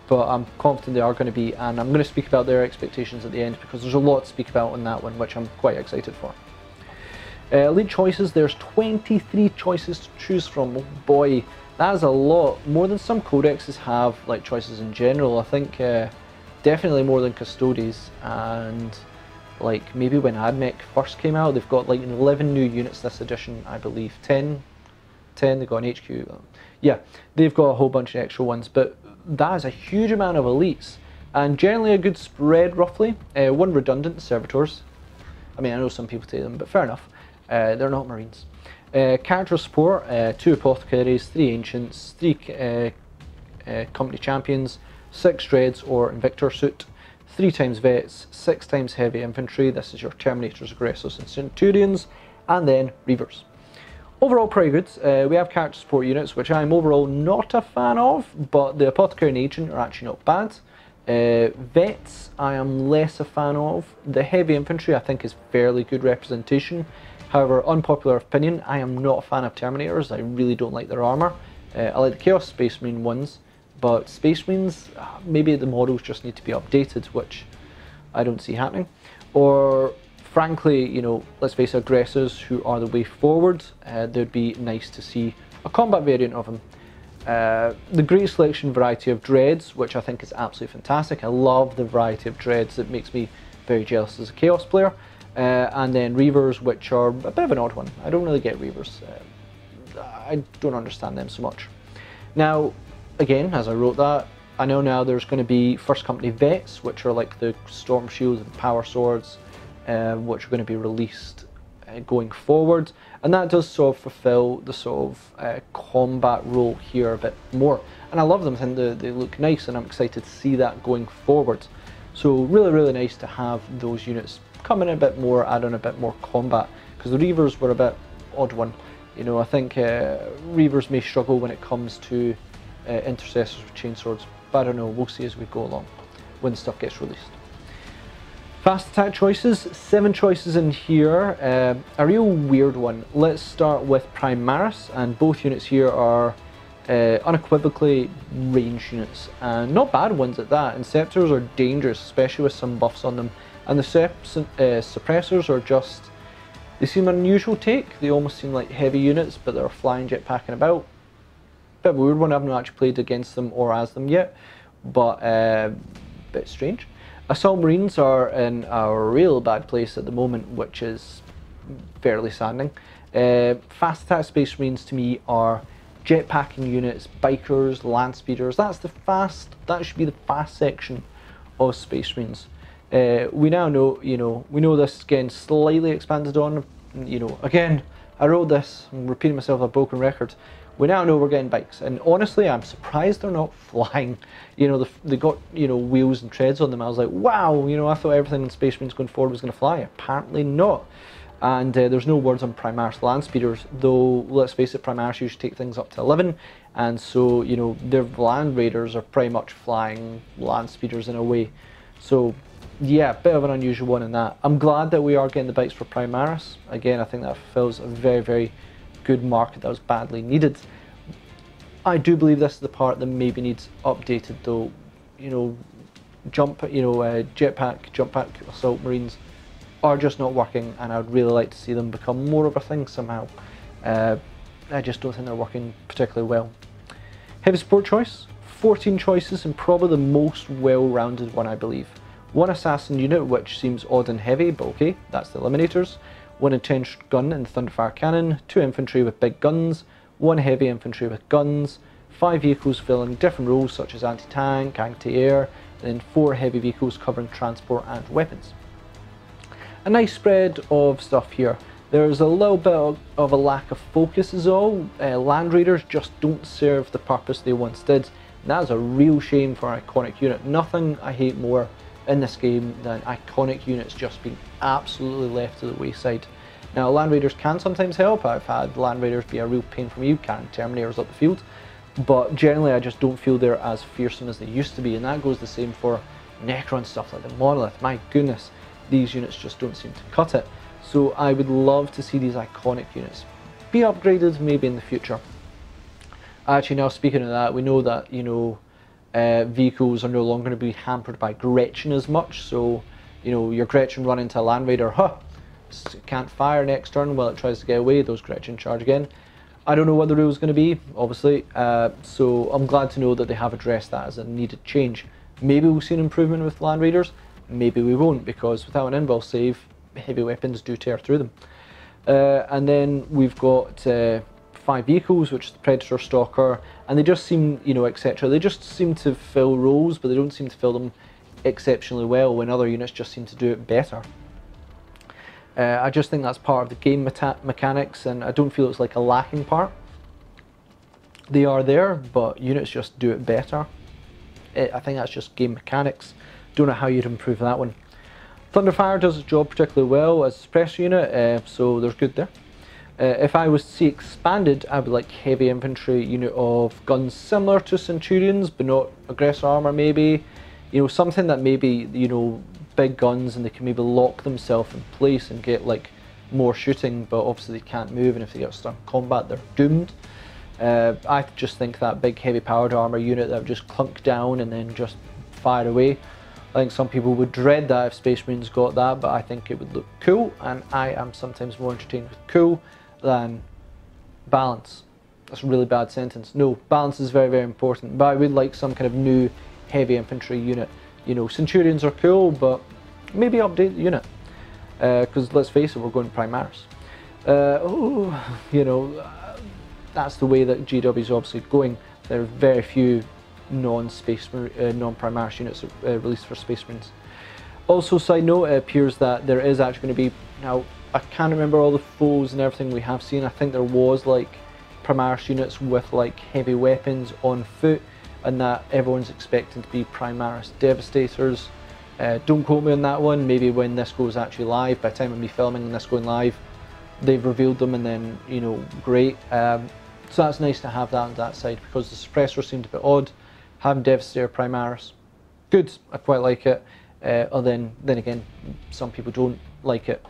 but I'm confident they are going to be, and I'm going to speak about their expectations at the end because there's a lot to speak about on that one, which I'm quite excited for. Elite choices, there's 23 choices to choose from. Oh boy, that is a lot, more than some codexes have, like choices in general. I think definitely more than Custodes, and like maybe when AdMech first came out, they've got like 11 new units this edition, I believe. 10, they've got an HQ. Yeah, they've got a whole bunch of extra ones, but that is a huge amount of elites, and generally a good spread roughly. One redundant, servitors. I mean, I know some people take them, but fair enough. They're not Marines. Character support, 2 apothecaries, 3 ancients, 3 company champions, 6 dreads or invictor suit, 3 times vets, 6 times heavy infantry. This is your terminators, aggressors and centurions, and then reavers. Overall pretty good. We have character support units, which I'm overall not a fan of, but the apothecary and agent are actually not bad. Vets I am less a fan of. The heavy infantry I think is fairly good representation. However, unpopular opinion, I am not a fan of Terminators. I really don't like their armour. I like the Chaos Space Marine ones, but Space Marines, maybe the models just need to be updated, which I don't see happening. Or frankly, let's face it, aggressors who are the way forward, they'd be nice to see a combat variant of them. The great selection variety of dreads, which I think is absolutely fantastic. I love the variety of dreads. It makes me very jealous as a Chaos player. And then reavers, which are a bit of an odd one. I don't really get reavers. I don't understand them so much. Now, again, as I wrote that, I know now there's going to be first company vets, which are like the storm shields and power swords, which are going to be released going forward, and that does sort of fulfill the sort of combat role here a bit more. And I love them, and they look nice, and I'm excited to see that going forward. So really, really nice to have those units come in a bit more, add on a bit more combat, because the reavers were a bit odd one. I think reavers may struggle when it comes to intercessors with chainswords, but I don't know, we'll see as we go along when stuff gets released. Fast attack choices, 7 choices in here. A real weird one. Let's start with Primaris, and both units here are unequivocally range units, and not bad ones at that. Inceptors are dangerous, especially with some buffs on them, and the suppressors are just, they seem an unusual take. They almost seem like heavy units, but they're flying, jetpacking about. Bit of a weird one. I haven't actually played against them or as them yet, but bit strange. Assault Marines are in a real bad place at the moment, which is fairly saddening. Fast attack Space Marines to me are jetpacking units, bikers, land speeders. That should be the fast section of Space Marines. We now know, we know this is getting slightly expanded on. Again, I wrote this, I'm repeating myself, a broken record. We now know we're getting bikes, and honestly, I'm surprised they're not flying. They got, wheels and treads on them. I was like, wow, I thought everything in Space Marines going forward was going to fly. Apparently not. And there's no words on Primaris land speeders, though let's face it, Primaris usually take things up to 11, and so, their land raiders are pretty much flying land speeders in a way. So, yeah, bit of an unusual one in that. I'm glad that we are getting the bikes for Primaris. Again, I think that fulfills a very, very good market that was badly needed. I do believe this is the part that maybe needs updated though. Jetpack, jump pack assault marines are just not working, and I would really like to see them become more of a thing somehow. I just don't think they're working particularly well. Heavy support choice, 14 choices, and probably the most well-rounded one, I believe. 1 assassin unit, which seems odd and heavy, but okay, that's the Eliminators. 1 entrenched gun and Thunderfire cannon, 2 infantry with big guns, 1 heavy infantry with guns, 5 vehicles filling different roles such as anti-tank, anti-air, and then 4 heavy vehicles covering transport and weapons. A nice spread of stuff here. There's a little bit of a lack of focus is all. Land Raiders just don't serve the purpose they once did. And that's a real shame for an iconic unit. Nothing I hate more in this game than iconic units just being absolutely left to the wayside. Now, Land Raiders can sometimes help. I've had Land Raiders be a real pain for me, carrying Terminators up the field. But generally I just don't feel they're as fearsome as they used to be, and that goes the same for Necron stuff like the Monolith. My goodness, these units just don't seem to cut it. So I would love to see these iconic units be upgraded maybe in the future. Actually, now speaking of that, we know that, you know, vehicles are no longer going to be hampered by Gretchen as much. So, you know, your Gretchen run into a Land Raider, it can't fire next turn while it tries to get away, those Gretchen charge again. I don't know what the rule is going to be, obviously, so I'm glad to know that they have addressed that as a needed change. Maybe we'll see an improvement with Land Raiders, maybe we won't, because without an invul save, heavy weapons do tear through them. And then we've got 5 vehicles, which is the Predator, Stalker, and they just seem, you know, etc. They just seem to fill roles, but they don't seem to fill them exceptionally well, when other units just seem to do it better. I just think that's part of the game mechanics, and I don't feel it's like a lacking part. They are there, but units just do it better. I think that's just game mechanics. Don't know how you'd improve that one. Thunderfire does its job particularly well as a suppressor unit, so there's good there. If I was to see expanded, I would like heavy infantry unit of guns similar to Centurions, but not aggressor armor maybe. You know, something that maybe, you know, big guns and they can maybe lock themselves in place and get like more shooting, but obviously they can't move, and if they get stuck in combat they're doomed. I just think that big heavy powered armor unit that would just clunk down and then just fire away. I think some people would dread that if Space Marines got that, but I think it would look cool, and I am sometimes more entertained with cool than balance. That's a really bad sentence. No, balance is very, very important, but I would like some kind of new heavy infantry unit. You know, Centurions are cool, but maybe update the unit. Because let's face it, we're going Primaris. You know, that's the way that GW is obviously going. There are very few non-Primaris units released for Space Marines. Also, side note, it appears that there is actually going to be, now I can't remember all the foes and everything we have seen. I think there was like Primaris units with like heavy weapons on foot, and that everyone's expecting to be Primaris Devastators. Don't quote me on that one. Maybe when this goes actually live, by the time of me filming and this going live, they've revealed them, and then, you know, great. So that's nice to have that on that side, because the suppressor seemed a bit odd. Having Devastator Primaris, good, I quite like it. Or then again, some people don't like it.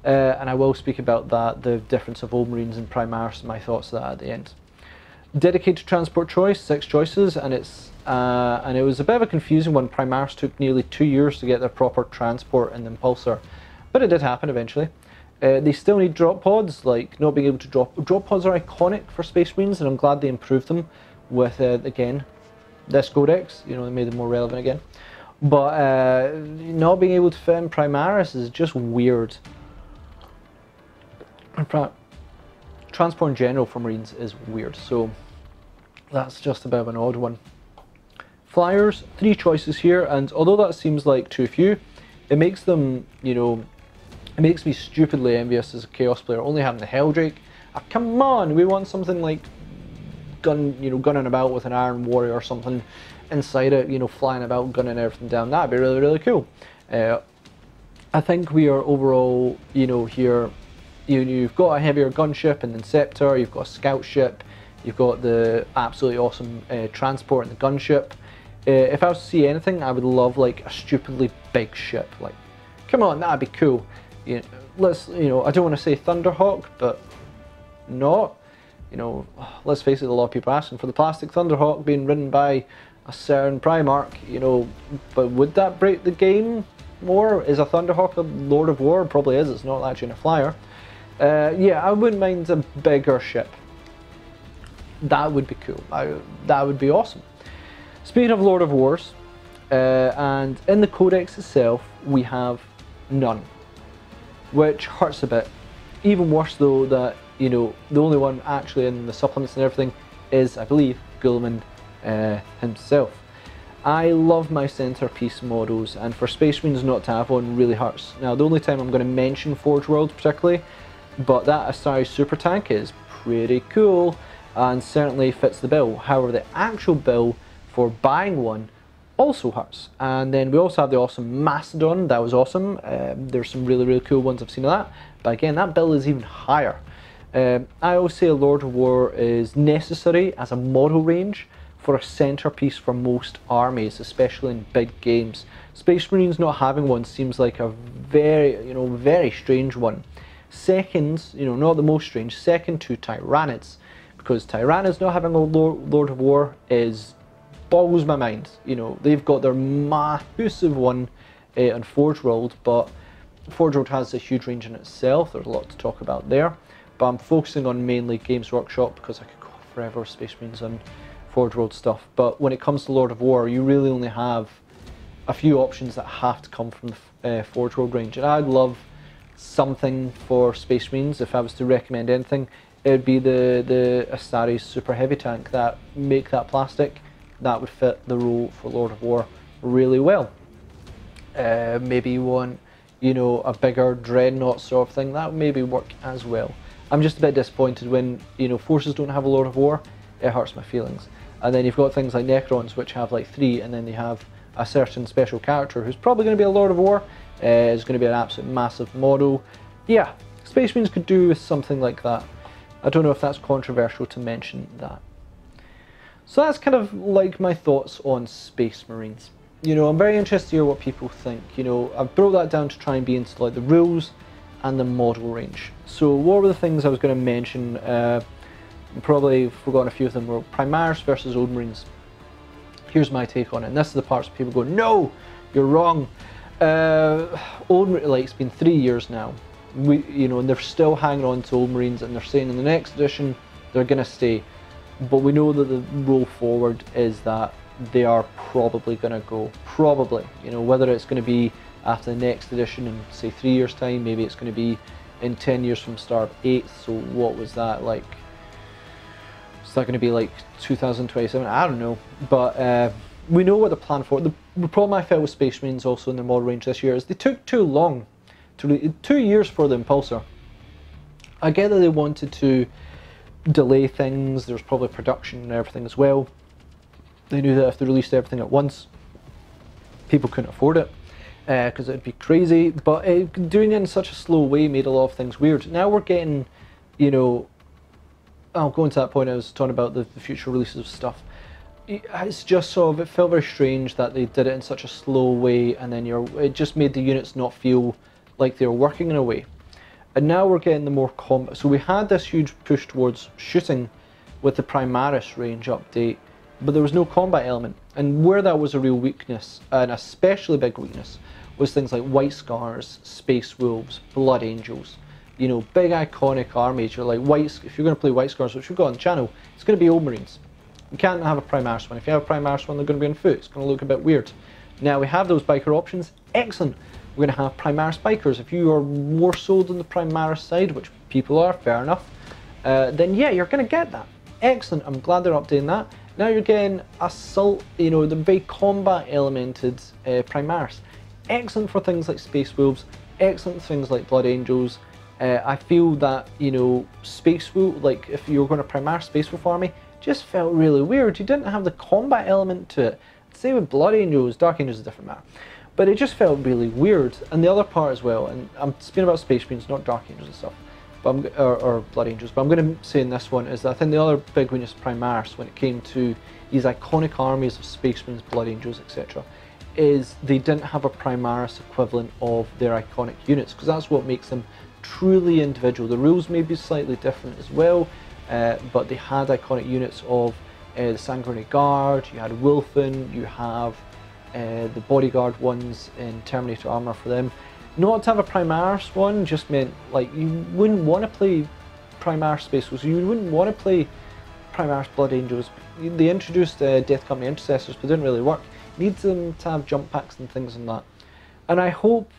And I will speak about that, the difference of Ulmarines and Primaris, and my thoughts of that at the end. Dedicated transport choice, 6 choices, and it was a bit of a confusing one. Primaris took nearly 2 years to get their proper transport in the Impulsor, but it did happen eventually. They still need drop pods, like not being able to drop pods are iconic for Space Marines, and I'm glad they improved them with again this codex. You know, they made them more relevant again, but not being able to fit in Primaris is just weird. Transport in general for Marines is weird, so that's just a bit of an odd one. Flyers, 3 choices here, and although that seems like too few, it makes them, you know, it makes me stupidly envious as a Chaos player, only having the Helldrake. Come on, we want something like gunning about with an Iron Warrior or something inside it, you know, flying about, gunning everything down. That'd be really, really cool. I think we are overall, you know, here, you've got a heavier gunship and then Scepter, you've got a scout ship, you've got the absolutely awesome transport and the gunship. If I was to see anything, I would love like a stupidly big ship. Like, come on, that'd be cool. You know, I don't want to say Thunderhawk, but not. You know, let's face it, a lot of people are asking for the plastic Thunderhawk being ridden by a certain Primarch. You know, but would that break the game more? Is a Thunderhawk a Lord of War? Probably is. It's not actually in a flyer. Yeah, I wouldn't mind a bigger ship. That would be cool. That would be awesome. Speaking of Lord of Wars, and in the Codex itself, we have none, which hurts a bit. Even worse though, that, you know, the only one actually in the supplements and everything is, I believe, Guilliman himself. I love my centerpiece models, and for Space Marines not to have one really hurts. Now, the only time I'm going to mention Forge World particularly but that Asari super tank is pretty cool and certainly fits the bill. However, the actual bill for buying one also hurts. And then we also have the awesome Mastodon. That was awesome. There's some really cool ones I've seen of that, but again, that bill is even higher. I always say a Lord of War is necessary as a model range for a centerpiece for most armies, especially in big games. Space Marines not having one seems like a very strange one. Second, not the most strange, second to Tyranids, because Tyranids not having a Lord of War boggles my mind. They've got their massive one on Forge World, but Forge World has a huge range in itself. There's a lot to talk about there, but I'm focusing on mainly Games Workshop because I could go forever with Space Marines and Forge World stuff. But when it comes to Lord of War, you really only have a few options that have to come from the Forge World range, and I'd love something for Space Marines. If I was to recommend anything, it would be the Asari super heavy tank that make that plastic. That would fit the role for Lord of War really well. Maybe you want, a bigger dreadnought sort of thing. That would maybe work as well. I'm just a bit disappointed when, forces don't have a Lord of War. It hurts my feelings. And then you've got things like Necrons, which have like 3, and then they have a certain special character who's probably going to be a Lord of War. Is going to be an absolute massive model. Yeah, Space Marines could do with something like that. I don't know if that's controversial to mention that. So that's kind of like my thoughts on Space Marines. I'm very interested to hear what people think. I've brought that down to try and be into like the rules and the model range. So what were the things I was going to mention? Probably forgotten a few of them. Were Primaris versus Old Marines. Here's my take on it, and this is the parts people go, no, you're wrong. It's been 3 years now. And they're still hanging on to Old Marines, and they're saying in the next edition they're going to stay. But we know that the roll forward is that they are probably going to go. Probably. Whether it's going to be after the next edition in say 3 years' time, maybe it's going to be in 10 years from start of 8th. So what was that like? Is that going to be like 2027? I don't know. But we know what the plan for. The problem I felt with Space Marines also in their model range this year is they took too long. 2 years for the Impulsor. I get that they wanted to delay things. There's probably production and everything as well. They knew that if they released everything at once, people couldn't afford it because it'd be crazy. But doing it in such a slow way made a lot of things weird. Now we're getting, I'll go into that point I was talking about the future releases of stuff. It's just it felt very strange that they did it in such a slow way, and then it just made the units not feel like they were working in a way. And now we're getting the more combat. So we had this huge push towards shooting with the Primaris range update, but there was no combat element. And where that was a real weakness, and especially big weakness, was things like White Scars, Space Wolves, Blood Angels. Big iconic armies. You're like, if you're going to play White Scars, which we've got on the channel, it's going to be Old Marines. You can't have a Primaris one. If you have a Primaris one, they're going to be on foot. It's going to look a bit weird. Now we have those biker options. Excellent. We're going to have Primaris bikers. If you are more sold on the Primaris side, which people are, fair enough, then yeah, you're going to get that. Excellent. I'm glad they're updating that. Now you're getting Assault, the very combat elemented Primaris. Excellent for things like Space Wolves. Excellent for things like Blood Angels. I feel that, Space Wolf, like if you were going to Primaris Space Wolf army, just felt really weird. You didn't have the combat element to it. Same with Blood Angels. Dark Angels is a different matter. But it just felt really weird. And the other part as well, and I'm speaking about Space Marines, not Dark Angels and stuff, but or Blood Angels, but I'm going to say in this one is that I think the other big weakness of Primaris when it came to these iconic armies of Space Marines, Blood Angels, etc., is they didn't have a Primaris equivalent of their iconic units, because that's what makes them truly individual. The rules may be slightly different as well, but they had iconic units of the Sanguinary Guard, you had Wilfen, you have the Bodyguard ones in Terminator armor for them. Not to have a Primaris one just meant like you wouldn't want to play Primaris Space Wolves, you wouldn't want to play Primaris Blood Angels. They introduced Death Company Intercessors, but didn't really work. Need them to have jump packs and things like that. And I hope,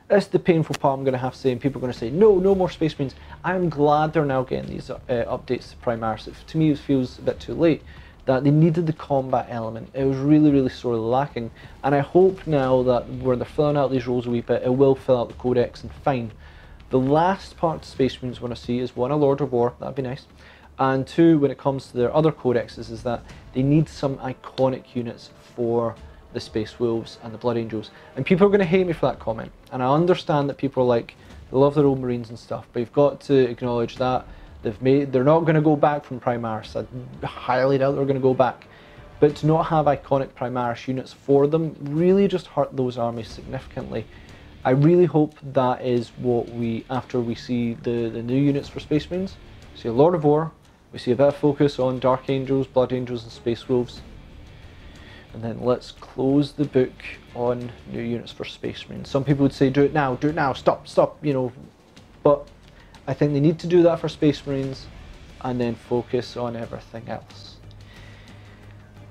that's the painful part I'm going to have to say, and people are going to say, no more Space Marines. I'm glad they're now getting these updates to Primaris. To me, it feels a bit too late, that they needed the combat element. It was really, really sorely lacking. And I hope now that where they're filling out these roles a wee bit, it will fill out the codex and fine. The last part of Space Marines I want to see is one, a Lord of War, that'd be nice. And two, when it comes to their other codexes, is that they need some iconic units for the Space Wolves and the Blood Angels. And people are going to hate me for that comment. And I understand that people are like, they love their old Marines and stuff, but you've got to acknowledge that they're not going to go back from Primaris. I highly doubt they're going to go back. But to not have iconic Primaris units for them really just hurt those armies significantly. I really hope that is what after we see the new units for Space Marines, we see a Lord of War, we see a bit of focus on Dark Angels, Blood Angels and Space Wolves. And then let's close the book on new units for Space Marines. Some people would say do it now, stop, you know. But I think they need to do that for Space Marines and then focus on everything else.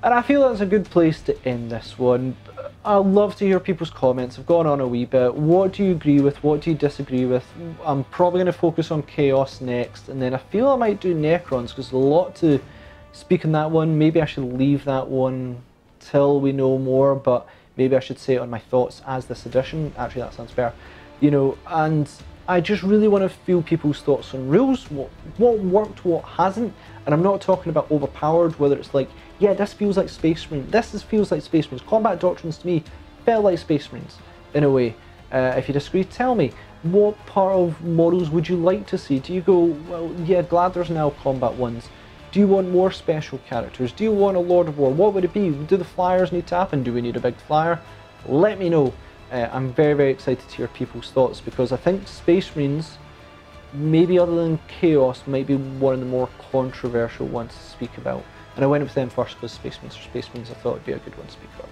And I feel that's a good place to end this one. I'd love to hear people's comments. I've gone on a wee bit. What do you agree with? What do you disagree with? I'm probably going to focus on Chaos next, and then I feel I might do Necrons because there's a lot to speak on that one. Maybe I should leave that one till we know more, but maybe I should say it on my thoughts as this edition. Actually, that sounds fair. You know, and I just really want to feel people's thoughts on rules, what worked, what hasn't. And I'm not talking about overpowered, whether it's like, yeah, this feels like Space Marine, feels like Space Marines. Combat Doctrines to me felt like Space Marines, in a way. If you disagree, tell me. What part of models would you like to see? Do you go, well, yeah, glad there's now combat ones. Do you want more special characters? Do you want a Lord of War? What would it be? Do the flyers need to happen? Do we need a big flyer? Let me know. I'm very, very excited to hear people's thoughts, because I think Space Marines, maybe other than Chaos, might be one of the more controversial ones to speak about. And I went with them first because Space Marines are Space Marines. I thought it'd be a good one to speak about.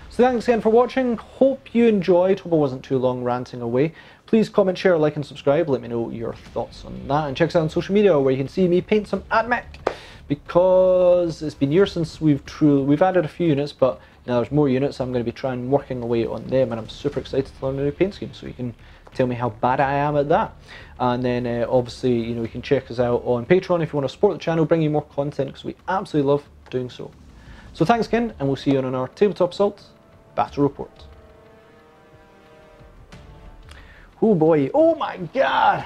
So thanks again for watching. Hope you enjoyed. Hope I wasn't too long ranting away. Please comment, share, like and subscribe. Let me know your thoughts on that. And check us out on social media where you can see me paint some AdMech, because it's been years since we've added a few units, but now there's more units. I'm going to be working away on them, and I'm super excited to learn a new paint scheme, so you can tell me how bad I am at that. And then obviously, you know, you can check us out on Patreon if you want to support the channel, bring you more content, because we absolutely love doing so. So thanks again, and we'll see you on our Tabletop Assault Battle Report. Oh boy, oh my god!